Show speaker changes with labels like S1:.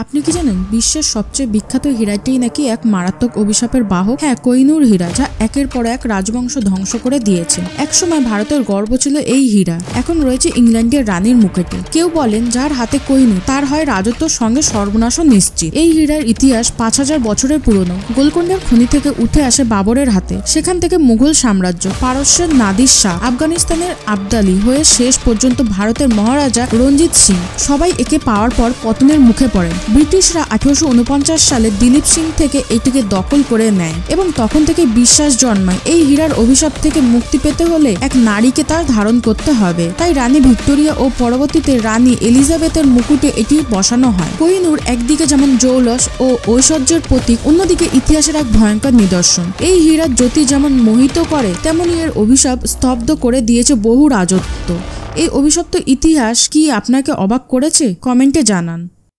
S1: আপনি কি জানেন বিশ্বের সবচেয়ে বিখ্যাত হীরাটিই নাকি এক মারাত্মক অভিশাপের বাহক? হ্যাঁ, কোহিনূর হীরা, যা একের পর এক রাজবংশ ধ্বংস করে দিয়েছে। একসময় ভারতের গর্ব ছিল এই হীরা, এখন রয়েছে ইংল্যান্ডের রানীর মুকুটে। কেউ বলেন যার হাতে কোহিনূর তার হয় রাজত্বর সঙ্গে সর্বনাশও নিশ্চিত। এই হীরার ইতিহাস 5000 বছরের পুরনো। গোলকোন্ডার খনি থেকে উঠে আসে বাবরের হাতে, সেখান থেকে মুঘল সাম্রাজ্য, পারস্যের নাদির শাহ, আফগানিস্তানের আবদালি হয়ে শেষ পর্যন্ত ভারতের মহারাজা রঞ্জিত সিং, সবাই একে পাওয়ার পর পতনের মুখে পড়েন। ব্রিটিশরা 1849 সালে দিলীপ সিং থেকে এটিকে দখল করে নেয় এবং তখন থেকে বিশ্বাস জন্মায় এই হীরার অভিশাপ থেকে মুক্তি পেতে হলে এক নারীকে তার ধারণ করতে হবে। তাই রানী ভিক্টোরিয়া ও পরবর্তীতে রানী এলিজাবেথের মুকুটে এটি বসানো হয়। কোহিনূর একদিকে যেমন জৌলস ও ঐশ্বর্যের প্রতীক, অন্যদিকে ইতিহাসের এক ভয়ঙ্কর নিদর্শন। এই হীরার জ্যোতি যেমন মোহিত করে, তেমনি এর অভিশাপ স্তব্ধ করে দিয়েছে বহু রাজত্ব। এই অভিশপ্ত ইতিহাস কি আপনাকে অবাক করেছে? কমেন্টে জানান।